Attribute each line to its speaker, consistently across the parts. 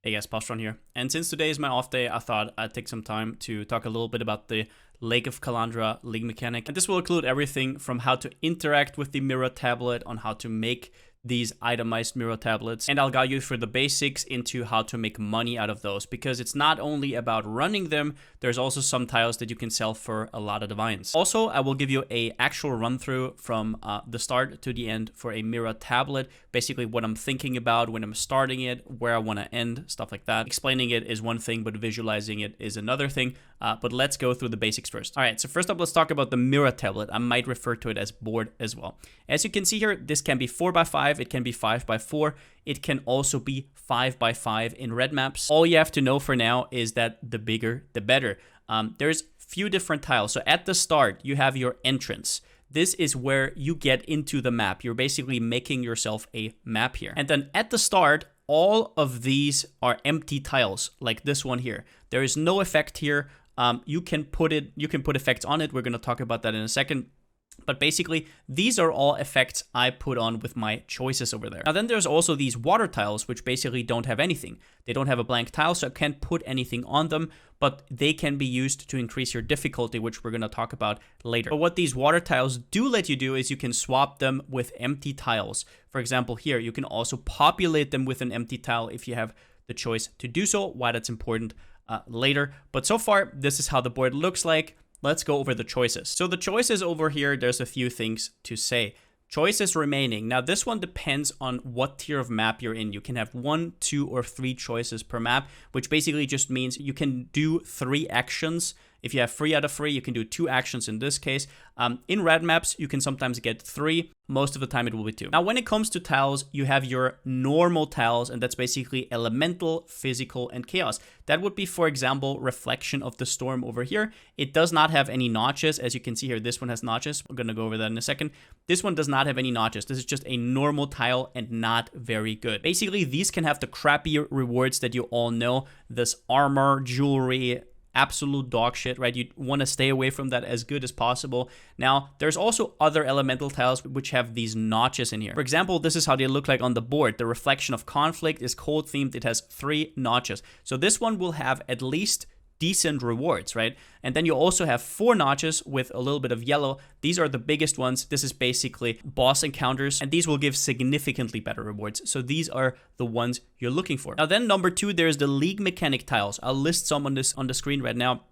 Speaker 1: Hey guys, Palsteron here. And since today is my off day, I thought I'd take some time to talk a little bit about the Lake of Kalandra league mechanic. And this will include everything from how to interact with the mirror tablet, on how to make these itemized mirror tablets, and I'll guide you through the basics into how to make money out of those, because it's not only about running them, there's also some tiles that you can sell for a lot of divines. Also, I will give you a actual run through from the start to the end for a mirror tablet, basically what I'm thinking about when I'm starting it, where I want to end, stuff like that. Explaining it is one thing, but visualizing it is another thing. But let's go through the basics first. All right, so first up, let's talk about the mirror tablet. I might refer to it as board as well. As you can see here, this can be 4x5, it can be 5x4, it can also be 5x5 in red maps. All you have to know for now is that the bigger, the better. There's few different tiles. So at the start, you have your entrance. This is where you get into the map. You're basically making yourself a map here. And then at the start, all of these are empty tiles, like this one here. There is no effect here. You can put effects on it. We're going to talk about that in a second. But basically, these are all effects I put on with my choices over there. Now then there's also these water tiles, which basically don't have anything. They don't have a blank tile, so I can't put anything on them, but they can be used to increase your difficulty, which we're going to talk about later. But what these water tiles do let you do is you can swap them with empty tiles. For example, here, you can also populate them with an empty tile if you have the choice to do so. Why that's important later. But so far, this is how the board looks like. Let's go over the choices. So the choices over here, there's a few things to say. Choices remaining. Now this one depends on what tier of map you're in. You can have 1, 2, or 3 choices per map, which basically just means you can do 3 actions. If you have 3 out of 3, you can do 2 actions in this case. In red maps, you can sometimes get 3. Most of the time it will be 2. Now, when it comes to tiles, you have your normal tiles, and that's basically elemental, physical, and chaos. That would be, for example, Reflection of the Storm over here. It does not have any notches. As you can see here, this one has notches. We're going to go over that in a second. This one does not have any notches. This is just a normal tile and not very good. Basically, these can have the crappy rewards that you all know. This armor, jewelry, absolute dog shit, right? You want to stay away from that as good as possible. Now, there's also other elemental tiles which have these notches in here. For example, this is how they look like on the board. The Reflection of Conflict is cold themed. It has 3 notches. So this one will have at least decent rewards, right? And then you also have 4 notches with a little bit of yellow. These are the biggest ones. This is basically boss encounters, and these will give significantly better rewards. So these are the ones you're looking for. Now then, number 2, there's the league mechanic tiles. I'll list some on the screen right now.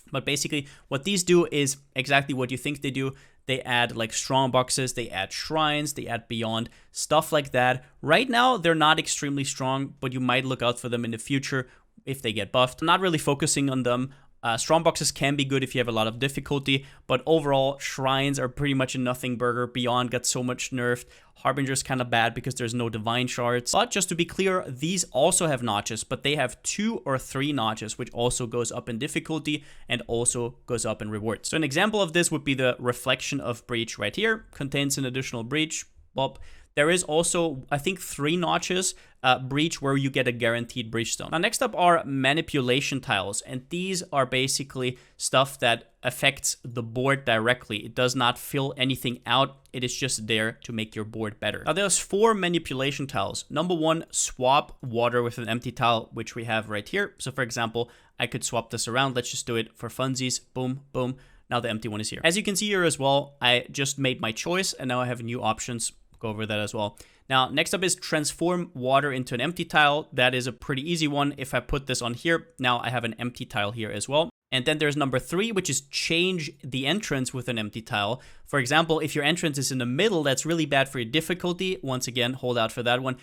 Speaker 1: But basically, what these do is exactly what you think they do. They add like strong boxes, they add shrines, they add beyond, stuff like that. Right now, they're not extremely strong, but you might look out for them in the future if they get buffed. I'm not really focusing on them. Strong boxes can be good if you have a lot of difficulty, but overall, shrines are pretty much a nothing burger. Beyond got so much nerfed. Harbinger's kind of bad because there's no divine shards. But just to be clear, these also have notches, but they have 2 or 3 notches, which also goes up in difficulty and also goes up in rewards. So an example of this would be the Reflection of Breach right here. Contains an additional breach. Bob. There is also, I think, 3 notches, breach, where you get a guaranteed breach stone. Now, next up are manipulation tiles, and these are basically stuff that affects the board directly. It does not fill anything out. It is just there to make your board better. Now, there's 4 manipulation tiles. Number 1, swap water with an empty tile, which we have right here. So, for example, I could swap this around. Let's just do it for funsies. Boom, boom. Now the empty one is here. As you can see here as well, I just made my choice, and now I have new options. Go over that as well. Now, next up is transform water into an empty tile. That is a pretty easy one. If I put this on here, now I have an empty tile here as well. And then there's number 3, which is change the entrance with an empty tile. For example, if your entrance is in the middle, that's really bad for your difficulty. Once again, hold out for that one.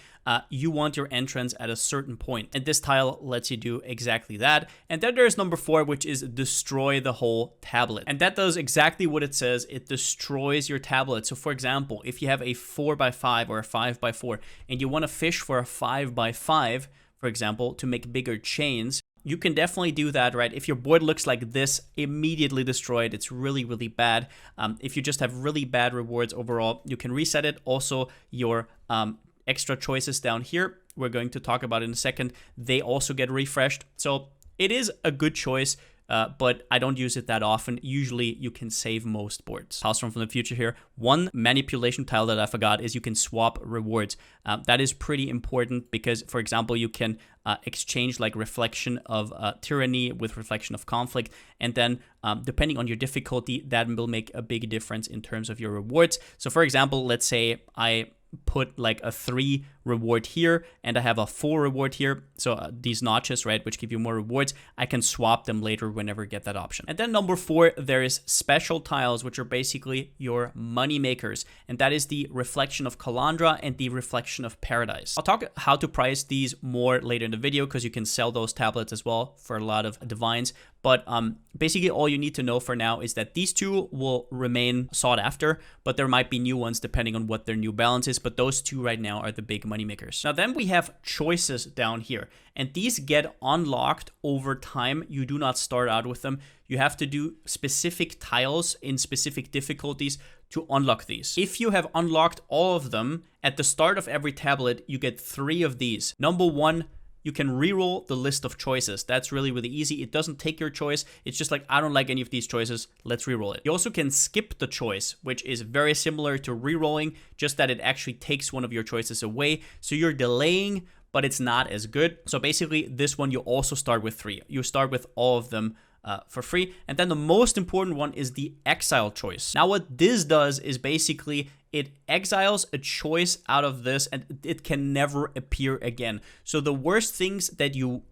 Speaker 1: You want your entrance at a certain point. And this tile lets you do exactly that. And then there's number 4, which is destroy the whole tablet. And that does exactly what it says. It destroys your tablet. So for example, if you have a 4x5 or a 5x4, and you want to fish for a 5x5, for example, to make bigger chains, you can definitely do that, right? If your board looks like this, immediately destroyed. It's really, really bad. If you just have really bad rewards overall, you can reset it. Also, your extra choices down here, we're going to talk about in a second, they also get refreshed. So it is a good choice. but I don't use it that often. Usually you can save most boards. Palsteron from the future here. One manipulation tile that I forgot is you can swap rewards. That is pretty important because, for example, you can exchange like reflection of tyranny with reflection of conflict, and then depending on your difficulty, that will make a big difference in terms of your rewards. So for example, let's say I put like a 3 reward here and I have a 4 reward here, so these notches, right, which give you more rewards, I can swap them later whenever I get that option. And then number 4, there is special tiles, which are basically your money makers, and that is the reflection of Kalandra and the reflection of paradise. I'll talk how to price these more later in the video because you can sell those tablets as well for a lot of divines. But basically all you need to know for now is that these 2 will remain sought after, but there might be new ones depending on what their new balance is. But those 2 right now are the big money makers. Now then we have choices down here, and these get unlocked over time. You do not start out with them. You have to do specific tiles in specific difficulties to unlock these. If you have unlocked all of them, at the start of every tablet, you get 3 of these. Number 1, you can reroll the list of choices. That's really, really easy. It doesn't take your choice. It's just like, I don't like any of these choices. Let's reroll it. You also can skip the choice, which is very similar to rerolling, just that it actually takes one of your choices away. So you're delaying, but it's not as good. So basically, this one, you also start with 3. You start with all of them for free. And then the most important one is the Exile choice. Now, what this does is basically it exiles a choice out of this and it can never appear again. So the worst things that you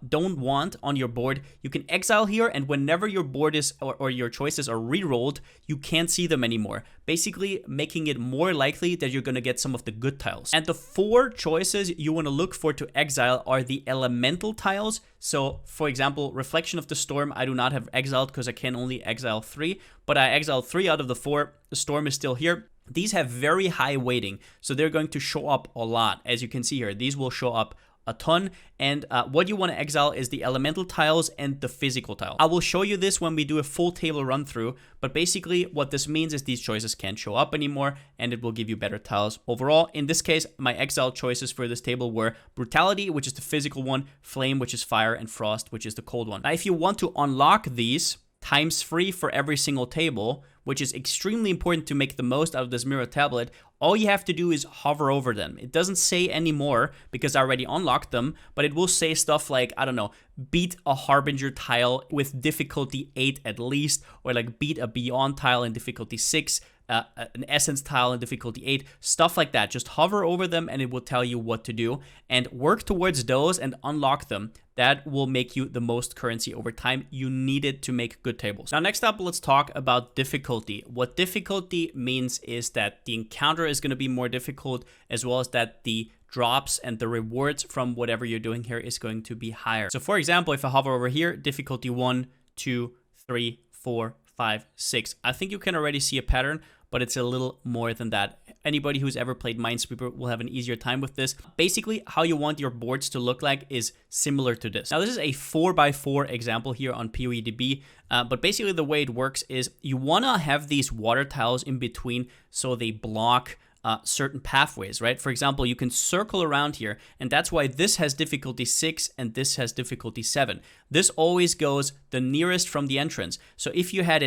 Speaker 1: don't want on your board, you can exile here, and whenever your board is or your choices are rerolled, you can't see them anymore, basically making it more likely that you're going to get some of the good tiles. And the 4 choices you want to look for to exile are the elemental tiles. So for example, Reflection of the Storm, I do not have exiled because I can only exile 3, but I exiled 3 out of the 4. The Storm is still here. These have very high weighting, so they're going to show up a lot. As you can see here, these will show up a ton. And what you want to exile is the elemental tiles and the physical tile. I will show you this when we do a full table run through, but basically what this means is these choices can't show up anymore and it will give you better tiles overall. In this case, my exile choices for this table were Brutality, which is the physical one, Flame, which is fire, and Frost, which is the cold one. Now, if you want to unlock these times 3 for every single table, which is extremely important to make the most out of this mirror tablet, all you have to do is hover over them. It doesn't say anymore because I already unlocked them, but it will say stuff like, I don't know, beat a Harbinger tile with difficulty 8 at least, or like beat a Beyond tile in difficulty 6, an Essence tile in difficulty 8, stuff like that. Just hover over them and it will tell you what to do, and work towards those and unlock them. That will make you the most currency over time. You need it to make good tables. Now, next up, let's talk about difficulty. What difficulty means is that the encounter is going to be more difficult, as well as that the drops and the rewards from whatever you're doing here is going to be higher. So for example, if I hover over here, difficulty 1, 2, 3, 4, 5, 6. I think you can already see a pattern, but it's a little more than that. Anybody who's ever played Minesweeper will have an easier time with this. Basically, how you want your boards to look like is similar to this. Now, this is a 4x4 example here on PoEDB, but basically the way it works is you want to have these water tiles in between so they block certain pathways, right? For example, you can circle around here, and that's why this has difficulty 6 and this has difficulty 7. This always goes the nearest from the entrance. So if you had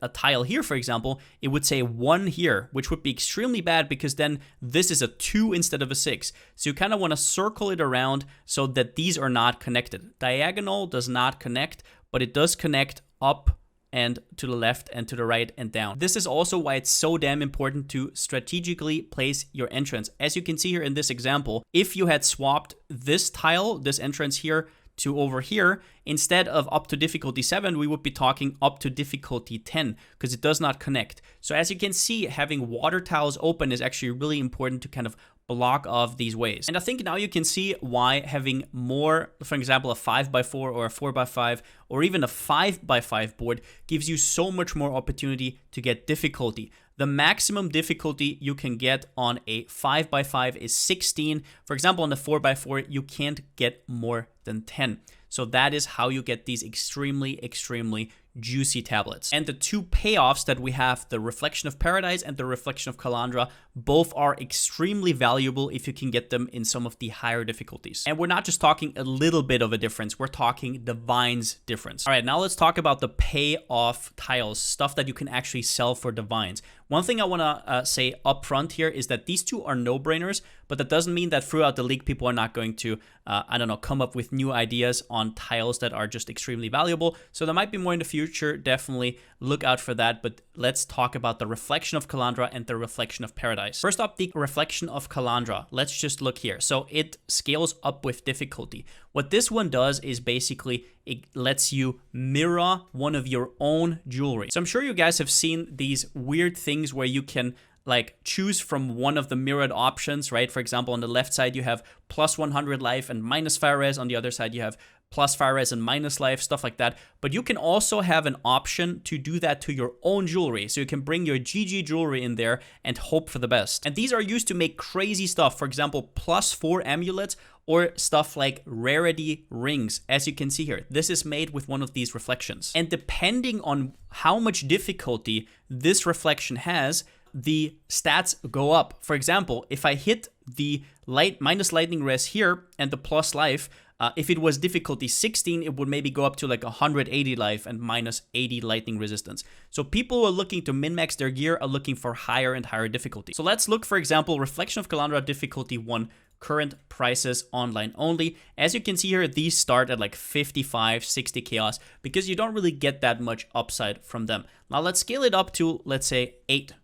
Speaker 1: a tile here, for example, it would say 1 here, which would be extremely bad because then this is a 2 instead of a 6. So you kind of want to circle it around so that these are not connected. Diagonal does not connect, but it does connect up and to the left and to the right and down. This is also why it's so damn important to strategically place your entrance. As you can see here in this example, if you had swapped this tile, this entrance here, to over here, instead of up to difficulty 7, we would be talking up to difficulty 10 because it does not connect. So as you can see, having water tiles open is actually really important to kind of block off these ways. And I think now you can see why having more, for example, a 5x4 or a 4x5 or even a 5x5 board gives you so much more opportunity to get difficulty. The maximum difficulty you can get on a 5x5 is 16. For example, on the 4x4, you can't get more than 10. So that is how you get these extremely, extremely juicy tablets. And the two payoffs that we have, the Reflection of Paradise and the Reflection of Kalandra, both are extremely valuable if you can get them in some of the higher difficulties. And we're not just talking a little bit of a difference, we're talking divines difference. All right, now let's talk about the payoff tiles, stuff that you can actually sell for divines. One thing I want to say up front here is that these two are no-brainers, but that doesn't mean that throughout the league people are not going to, I don't know, come up with new ideas on tiles that are just extremely valuable. So there might be more in the future. Definitely look out for that. But let's talk about the Reflection of Kalandra and the Reflection of Paradise. First up, the Reflection of Kalandra. Let's just look here. So it scales up with difficulty. What this one does is basically it lets you mirror one of your own jewelry. So I'm sure you guys have seen these weird things where you can like choose from one of the mirrored options, right? For example, on the left side, you have plus 100 life and minus fire res. On the other side, you have plus fire res and minus life, stuff like that. But you can also have an option to do that to your own jewelry. So you can bring your GG jewelry in there and hope for the best. And these are used to make crazy stuff. For example, +4 amulets or stuff like rarity rings. As you can see here, this is made with one of these reflections. And depending on how much difficulty this reflection has, the stats go up. For example, if I hit the minus lightning res here and the plus life, if it was difficulty 16, it would maybe go up to like 180 life and minus 80 lightning resistance. So people who are looking to min-max their gear are looking for higher and higher difficulty. So let's look, for example, Reflection of Kalandra difficulty 1, current prices online only. As you can see here, these start at like 55, 60 chaos because you don't really get that much upside from them. Now let's scale it up to, let's say, 8.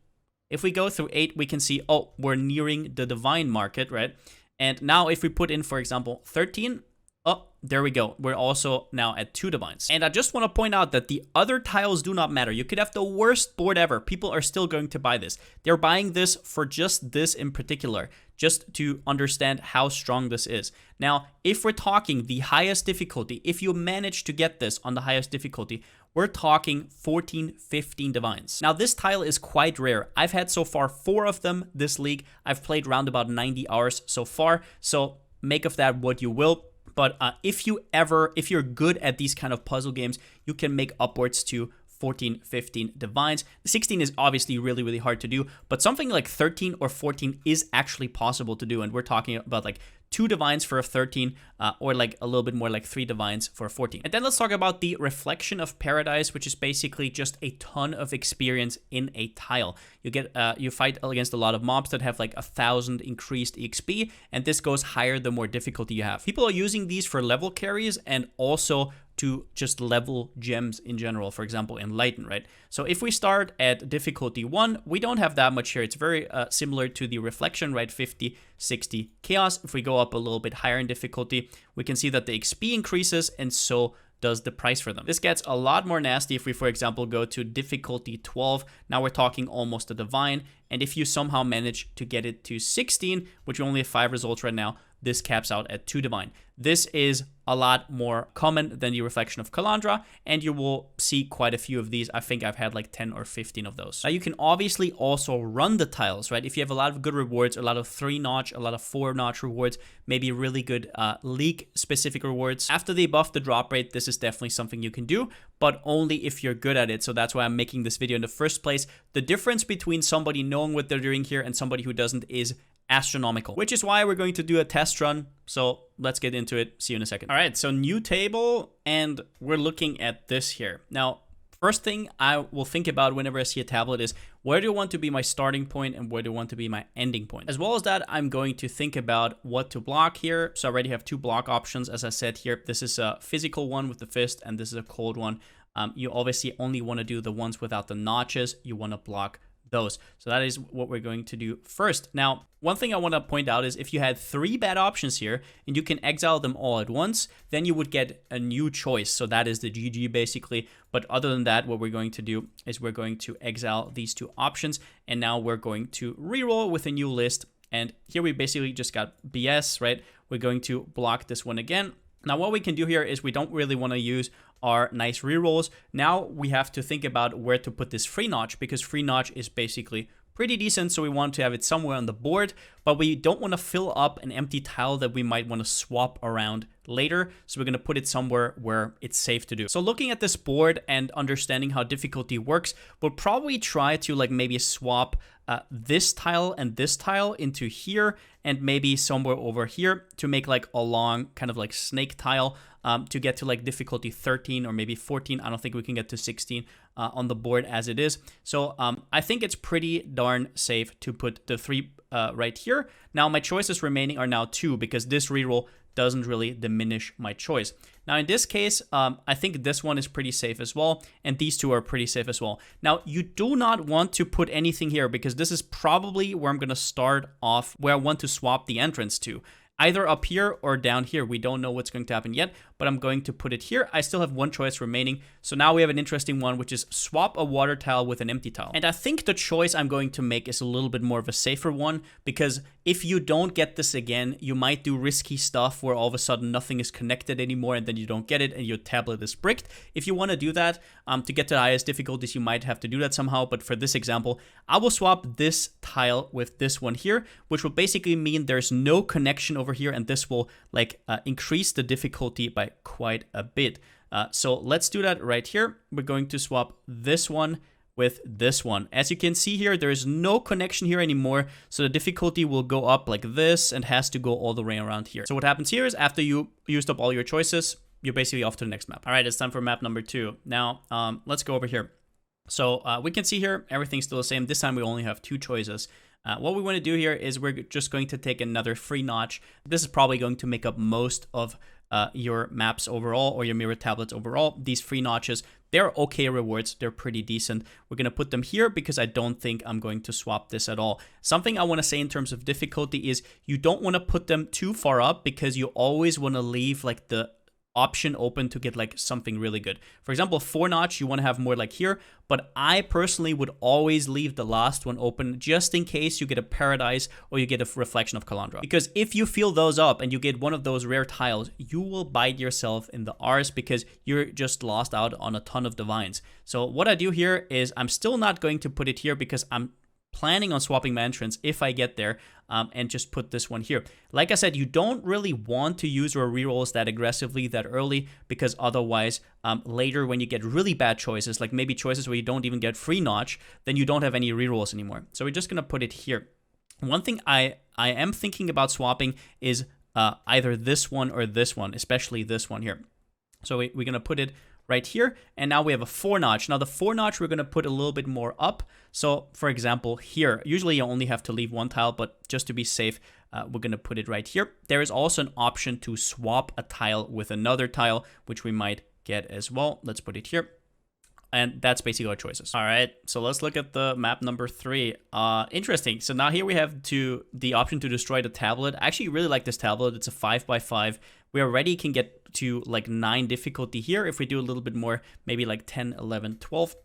Speaker 1: If we go through 8, we can see, oh, we're nearing the divine market, right? And now if we put in, for example, 13, oh, there we go. We're also now at 2 divines. And I just want to point out that the other tiles do not matter. You could have the worst board ever. People are still going to buy this. They're buying this for just this in particular, just to understand how strong this is. Now, if we're talking the highest difficulty, if you manage to get this on the highest difficulty, we're talking 14, 15 divines. Now, this tile is quite rare. I've had so far 4 of them this league. I've played around about 90 hours so far. So make of that what you will. But if you're good at these kind of puzzle games, you can make upwards to 14, 15 divines. 16 is obviously really, really hard to do, but something like 13 or 14 is actually possible to do. And we're talking about like 2 divines for a 13 or like a little bit more like 3 divines for a 14. And then let's talk about the Reflection of Paradise, which is basically just a ton of experience in a tile. You get you fight against a lot of mobs that have like 1,000 increased EXP, and this goes higher the more difficulty you have. People are using these for level carries and also to just level gems in general, for example, Enlighten, right? So if we start at difficulty 1, we don't have that much here. It's very similar to the Reflection, right? 50, 60 chaos. If we go up a little bit higher in difficulty, we can see that the XP increases, and so does the price for them. This gets a lot more nasty if we, for example, go to difficulty 12. Now we're talking almost a divine. And if you somehow manage to get it to 16, which we only have 5 results right now, this caps out at 2 divine. This is a lot more common than the Reflection of Kalandra, and you will see quite a few of these. I think I've had like 10 or 15 of those. Now you can obviously also run the tiles, right? If you have a lot of good rewards, a lot of 3-notch, a lot of 4-notch rewards, maybe really good league-specific rewards. After they buff the drop rate, this is definitely something you can do, but only if you're good at it. So that's why I'm making this video in the first place. The difference between somebody knowing what they're doing here and somebody who doesn't is astronomical, which is why we're going to do a test run. So let's get into it. See you in a second. All right, so new table, and we're looking at this here. Now, first thing I will think about whenever I see a tablet is where do I want to be my starting point and where do I want to be my ending point? As well as that, I'm going to think about what to block here. So I already have 2 block options. As I said here, this is a physical one with the fist, and this is a cold one. You obviously only want to do the ones without the notches. You want to block those. So that is what we're going to do first. Now, one thing I want to point out is if you had 3 bad options here and you can exile them all at once, then you would get a new choice. So that is the GG basically. But other than that, what we're going to do is we're going to exile these 2 options, and now we're going to reroll with a new list. And here we basically just got BS, right? We're going to block this one again. Now, what we can do here is we don't really want to use our nice rerolls. Now we have to think about where to put this free notch, because free notch is basically pretty decent, so we want to have it somewhere on the board, but we don't want to fill up an empty tile that we might want to swap around later, so we're going to put it somewhere where it's safe to do. So looking at this board and understanding how difficulty works, we'll probably try to like maybe swap this tile and this tile into here, and maybe somewhere over here to make like a long kind of like snake tile to get to like difficulty 13 or maybe 14. I don't think we can get to 16 on the board as it is. So I think it's pretty darn safe to put the 3 right here. Now my choices remaining are now 2 because this reroll doesn't really diminish my choice. Now in this case, I think this one is pretty safe as well, and these 2 are pretty safe as well. Now you do not want to put anything here because this is probably where I'm going to start off, where I want to swap the entrance to. Either up here or down here. We don't know what's going to happen yet, but I'm going to put it here. I still have 1 choice remaining. So now we have an interesting one, which is swap a water tile with an empty tile. And I think the choice I'm going to make is a little bit more of a safer one, because if you don't get this again, you might do risky stuff where all of a sudden nothing is connected anymore and then you don't get it and your tablet is bricked. If you want to do that, to get to the highest difficulties, you might have to do that somehow. But for this example, I will swap this tile with this one here, which will basically mean there's no connection over here, and this will like increase the difficulty by quite a bit. So let's do that right here. We're going to swap this one with this one. As you can see here, there is no connection here anymore, so the difficulty will go up like this and has to go all the way around here. So what happens here is after you used up all your choices, you're basically off to the next map. All right, it's time for map number 2. Now let's go over here. So we can see here everything's still the same. This time we only have 2 choices. What we want to do here is we're just going to take another free notch. This is probably going to make up most of your maps overall, or your mirror tablets overall. These free notches, they're okay rewards. They're pretty decent. We're going to put them here because I don't think I'm going to swap this at all. Something I want to say in terms of difficulty is you don't want to put them too far up, because you always want to leave like the option open to get like something really good. For example, 4 notch, you want to have more like here, but I personally would always leave the last one open just in case you get a Paradise or you get a Reflection of Kalandra. Because if you fill those up and you get one of those rare tiles, you will bite yourself in the arse because you're just lost out on a ton of divines. So what I do here is I'm still not going to put it here because I'm planning on swapping my entrance if I get there, and just put this one here. Like I said, you don't really want to use your rerolls that aggressively that early, because otherwise later when you get really bad choices, like maybe choices where you don't even get free notch, then you don't have any rerolls anymore. So we're just gonna put it here. One thing I am thinking about swapping is either this one or this one, especially this one here. So we're gonna put it right here, and now we have a 4 notch. Now the 4 notch we're going to put a little bit more up. So for example here, usually you only have to leave 1 tile, but just to be safe, we're going to put it right here. There is also an option to swap a tile with another tile, which we might get as well. Let's put it here. And that's basically our choices. All right, so let's look at the map number 3. Interesting. So now here we have the option to destroy the tablet. I actually really like this tablet. It's a 5x5. We already can get to like 9 difficulty here. If we do a little bit more, maybe like 10, 11, 12.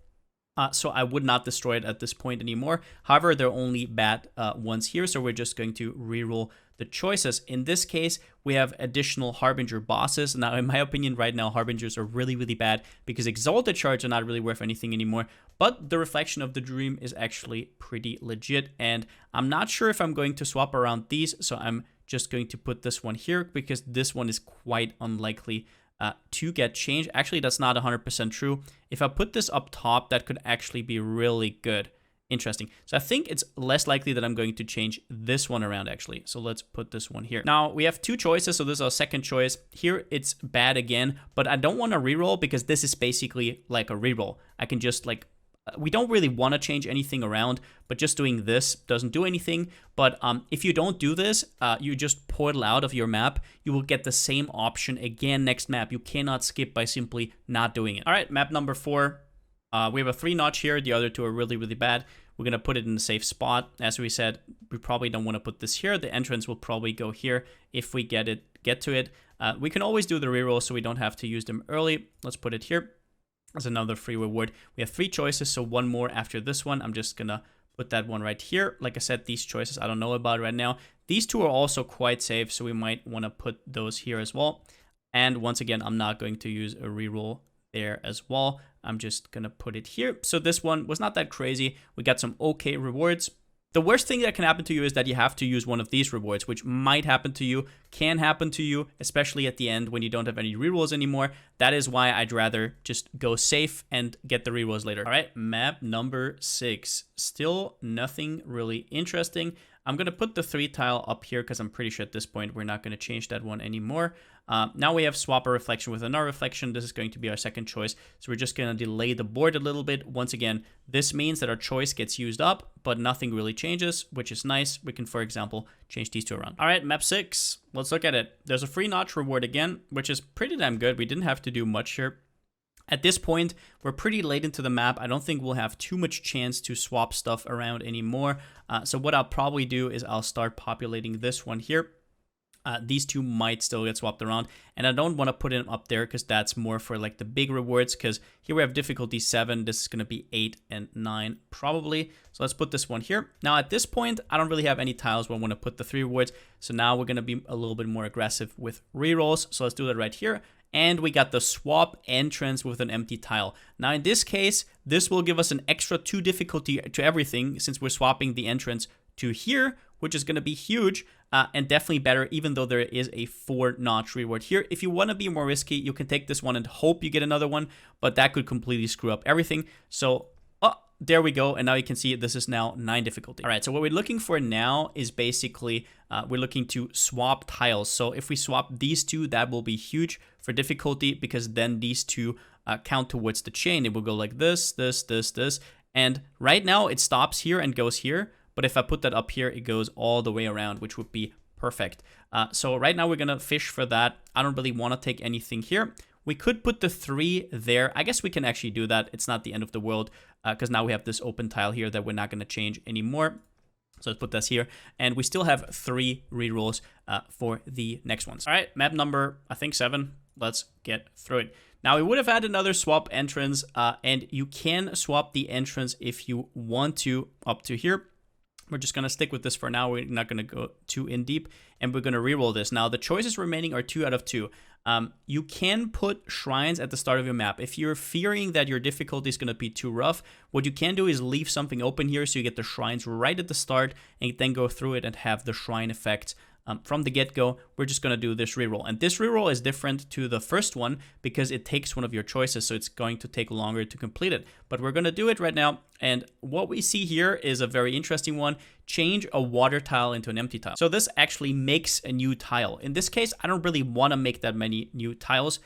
Speaker 1: So I would not destroy it at this point anymore. However, there are only bad ones here, so we're just going to reroll the choices. In this case, we have additional Harbinger bosses. Now, in my opinion, right now, Harbingers are really, really bad because Exalted Shards are not really worth anything anymore. But the Reflection of the Dream is actually pretty legit. And I'm not sure if I'm going to swap around these, so I'm just going to put this one here because this one is quite unlikely to get changed. Actually, that's not 100% true. If I put this up top, that could actually be really good. Interesting. So I think it's less likely that I'm going to change this one around, actually. So let's put this one here. Now, we have 2 choices, so this is our second choice. Here, it's bad again, but I don't want to reroll because this is basically like a reroll. I can just like, we don't really want to change anything around, but just doing this doesn't do anything. But if you don't do this, you just portal out of your map, you will get the same option again next map. You cannot skip by simply not doing it. All right, map number 4. We have a 3 notch here. The other 2 are really, really bad. We're going to put it in a safe spot. As we said, we probably don't want to put this here. The entrance will probably go here if we get to it. We can always do the reroll so we don't have to use them early. Let's put it here. That's another free reward. We have 3 choices, so 1 more after this one. I'm just going to put that one right here. Like I said, these choices I don't know about right now. These 2 are also quite safe, so we might want to put those here as well. And once again, I'm not going to use a reroll there as well. I'm just gonna put it here. So this one was not that crazy. We got some okay rewards. The worst thing that can happen to you is that you have to use one of these rewards, which might happen to you, can happen to you, especially at the end when you don't have any rerolls anymore. That is why I'd rather just go safe and get the rerolls later. All right, map number 6. Still nothing really interesting. I'm going to put the 3 tile up here because I'm pretty sure at this point we're not going to change that one anymore. Now we have swap a reflection with another reflection. This is going to be our second choice. So we're just going to delay the board a little bit. Once again, this means that our choice gets used up, but nothing really changes, which is nice. We can, for example, change these two around. All right, map 6. Let's look at it. There's a free notch reward again, which is pretty damn good. We didn't have to do much here. At this point, we're pretty late into the map. I don't think we'll have too much chance to swap stuff around anymore. So what I'll probably do is I'll start populating this one here. These two might still get swapped around, and I don't want to put it up there because that's more for like the big rewards, because here we have difficulty 7. This is going to be 8 and 9 probably. So let's put this one here. Now at this point, I don't really have any tiles where I want to put the 3 rewards. So now we're going to be a little bit more aggressive with rerolls. So let's do that right here. And we got the swap entrance with an empty tile. Now in this case, this will give us an extra 2 difficulty to everything since we're swapping the entrance to here, which is going to be huge and definitely better, even though there is a 4 notch reward here. If you want to be more risky, you can take this one and hope you get another one, but that could completely screw up everything. So there we go. And now you can see this is now 9 difficulty. All right. So what we're looking for now is basically we're looking to swap tiles. So if we swap these two, that will be huge for difficulty, because then these two count towards the chain. It will go like this, this, this, this. And right now it stops here and goes here. But if I put that up here, it goes all the way around, which would be perfect. So right now we're going to fish for that. I don't really want to take anything here. We could put the 3 there. I guess we can actually do that. It's not the end of the world because now we have this open tile here that we're not going to change anymore. So let's put this here. And we still have 3 rerolls for the next ones. All right, map number, I think 7. Let's get through it. Now, we would have had another swap entrance, and you can swap the entrance if you want to up to here. We're just going to stick with this for now. We're not going to go too in deep, and we're going to reroll this. Now, the choices remaining are 2 out of 2. You can put shrines at the start of your map. If you're fearing that your difficulty is going to be too rough, what you can do is leave something open here so you get the shrines right at the start and then go through it and have the shrine effect from the get-go. We're just going to do this reroll. And this reroll is different to the first one because it takes one of your choices, so it's going to take longer to complete it. But we're going to do it right now. And what we see here is a very interesting one. Change a water tile into an empty tile. So this actually makes a new tile. In this case, I don't really want to make that many new tiles.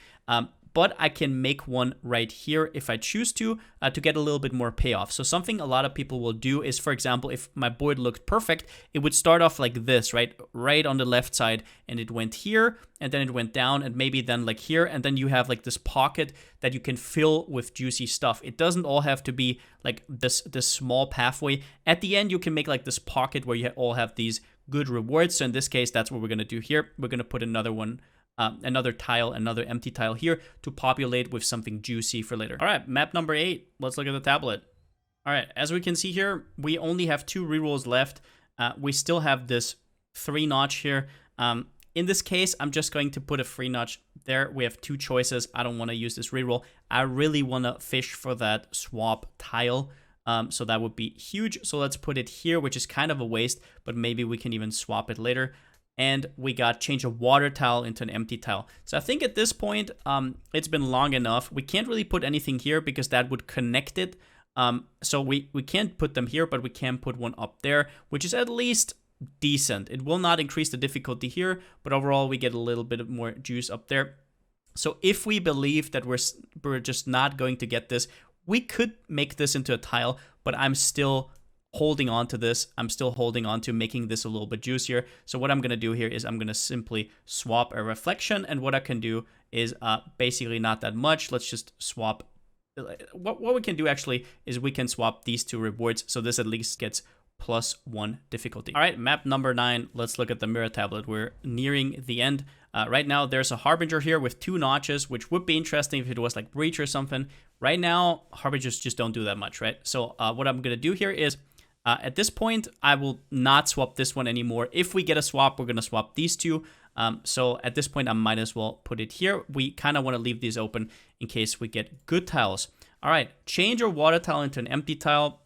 Speaker 1: But I can make one right here if I choose to get a little bit more payoff. So something a lot of people will do is, for example, if my board looked perfect, it would start off like this, right on the left side, and it went here, and then it went down, and maybe then like here, and then you have like this pocket that you can fill with juicy stuff. It doesn't all have to be like this small pathway. At the end, you can make like this pocket where you all have these good rewards. So in this case, that's what we're gonna do here. We're gonna put another one. Another tile, another empty tile here to populate with something juicy for later. All right, map number 8. Let's look at the tablet. All right, as we can see here, we only have 2 rerolls left. We still have this 3 notch here. In this case, I'm just going to put a 3 notch there. We have 2 choices. I don't want to use this reroll. I really want to fish for that swap tile. So that would be huge. So let's put it here, which is kind of a waste, but maybe we can even swap it later. And we got change a water tile into an empty tile. So I think at this point, it's been long enough. We can't really put anything here because that would connect it. So we can't put them here, but we can put one up there, which is at least decent. It will not increase the difficulty here, but overall we get a little bit more juice up there. So if we believe that we're just not going to get this, we could make this into a tile, but I'm still holding on to this. I'm still holding on to making this a little bit juicier. So what I'm going to do here is I'm going to simply swap a reflection. And what I can do is basically not that much. Let's just swap. What we can do actually is we can swap these 2 rewards. So this at least gets +1 difficulty. All right, map number 9. Let's look at the mirror tablet. We're nearing the end. Right now, there's a Harbinger here with 2 notches, which would be interesting if it was like Breach or something. Right now, Harbingers just don't do that much, right? So what I'm going to do here is at this point, I will not swap this one anymore. If we get a swap, we're going to swap these 2. So at this point, I might as well put it here. We kind of want to leave these open in case we get good tiles. All right, change your water tile into an empty tile.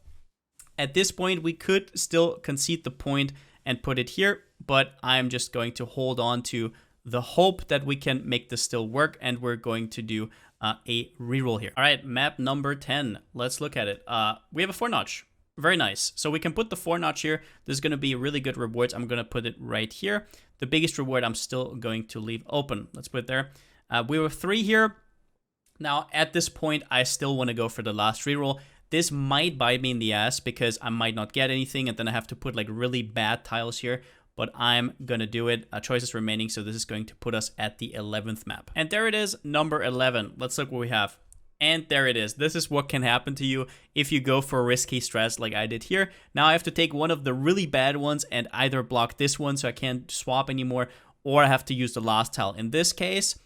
Speaker 1: At this point, we could still concede the point and put it here, but I'm just going to hold on to the hope that we can make this still work, and we're going to do a reroll here. All right, map number 10. Let's look at it. We have a 4-notch. Very nice. So we can put the 4-notch here. This is going to be really good rewards. I'm going to put it right here. The biggest reward I'm still going to leave open. Let's put it there. We have 3 here. Now, at this point, I still want to go for the last reroll. This might bite me in the ass because I might not get anything, and then I have to put like really bad tiles here, but I'm gonna do it. Choices remaining, so this is going to put us at the 11th map. And there it is, number 11. Let's look what we have. And there it is. This is what can happen to you if you go for a risky stress like I did here. Now I have to take one of the really bad ones and either block this one so I can't swap anymore, or I have to use the last tile. In this case,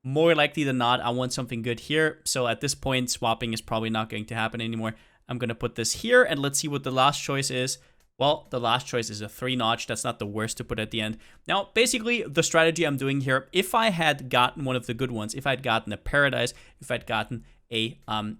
Speaker 1: more likely than not, I want something good here. So at this point, swapping is probably not going to happen anymore. I'm going to put this here, and let's see what the last choice is. Well, the last choice is a 3-notch. That's not the worst to put at the end. Now, basically, the strategy I'm doing here, if I had gotten one of the good ones, if I'd gotten a Paradise, if I'd gotten a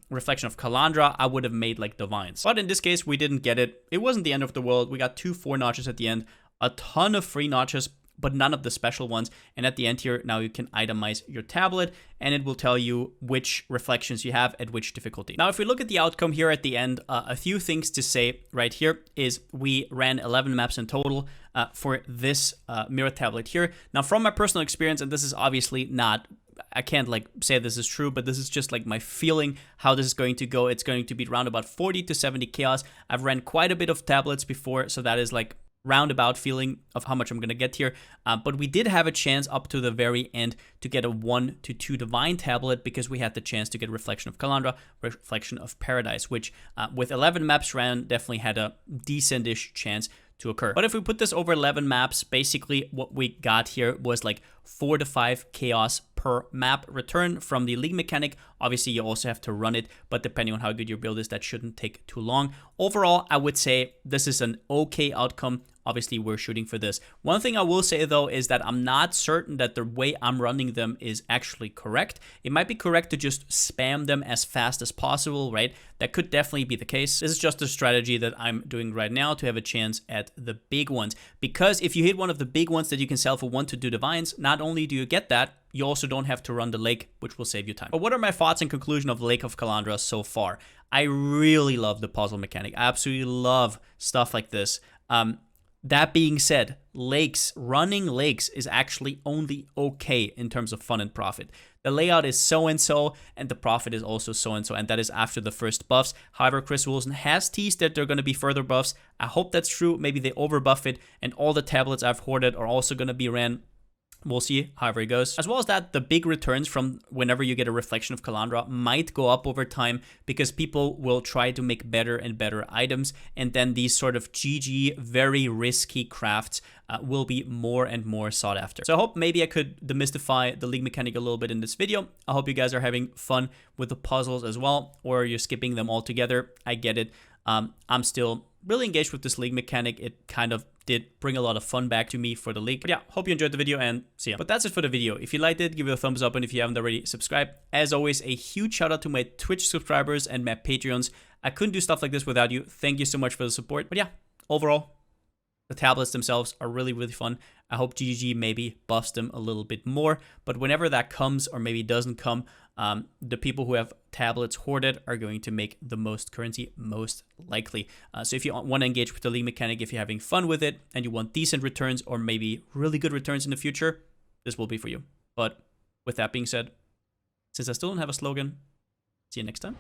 Speaker 1: Reflection of Kalandra, I would have made like Divines. But in this case, we didn't get it. It wasn't the end of the world. We got 2 4-notches at the end, a ton of 3-notches, but none of the special ones. And at the end here, now you can itemize your tablet, and it will tell you which reflections you have at which difficulty. Now, if we look at the outcome here at the end, a few things to say right here is we ran 11 maps in total for this mirror tablet here. Now, from my personal experience, and this is obviously not, I can't like say this is true, but this is just like my feeling how this is going to go. It's going to be around about 40 to 70 chaos. I've ran quite a bit of tablets before, so that is like roundabout feeling of how much I'm going to get here. But we did have a chance up to the very end to get a 1 to 2 divine tablet because we had the chance to get Reflection of Kalandra, Reflection of Paradise, which with 11 maps ran definitely had a decent-ish chance to occur. But if we put this over 11 maps, basically what we got here was like 4 to 5 chaos per map return from the league mechanic. Obviously, you also have to run it, but depending on how good your build is, that shouldn't take too long. Overall, I would say this is an okay outcome. Obviously, we're shooting for this. One thing I will say, though, is that I'm not certain that the way I'm running them is actually correct. It might be correct to just spam them as fast as possible, right? That could definitely be the case. This is just a strategy that I'm doing right now to have a chance at the big ones. Because if you hit one of the big ones that you can sell for 1 to 2 divines, not only do you get that, you also don't have to run the lake, which will save you time. But what are my thoughts in conclusion of Lake of Kalandra so far? I really love the puzzle mechanic. I absolutely love stuff like this. That being said, running lakes is actually only okay in terms of fun and profit. The layout is so-and-so, and the profit is also so-and-so, and that is after the first buffs. However, Chris Wilson has teased that there are going to be further buffs. I hope that's true. Maybe they overbuff it, and all the tablets I've hoarded are also going to be ran. We'll see, however it goes. As well as that, the big returns from whenever you get a Reflection of Kalandra might go up over time because people will try to make better and better items, and then these sort of GG, very risky crafts will be more and more sought after. So I hope maybe I could demystify the league mechanic a little bit in this video. I hope you guys are having fun with the puzzles as well, or you're skipping them altogether. I get it. I'm still really engaged with this league mechanic. It kind of did bring a lot of fun back to me for the league. But yeah, hope you enjoyed the video, and see ya. But that's it for the video. If you liked it, give it a thumbs up, and if you haven't already, subscribe. As always, a huge shout out to my Twitch subscribers and my Patreons. I couldn't do stuff like this without you. Thank you so much for the support. But yeah, overall, the tablets themselves are really, really fun. I hope GGG maybe buffs them a little bit more, but whenever that comes, or maybe doesn't come, the people who have tablets hoarded are going to make the most currency, most likely. So if you want to engage with the league mechanic, if you're having fun with it, and you want decent returns, or maybe really good returns in the future, this will be for you. But with that being said, since I still don't have a slogan, see you next time.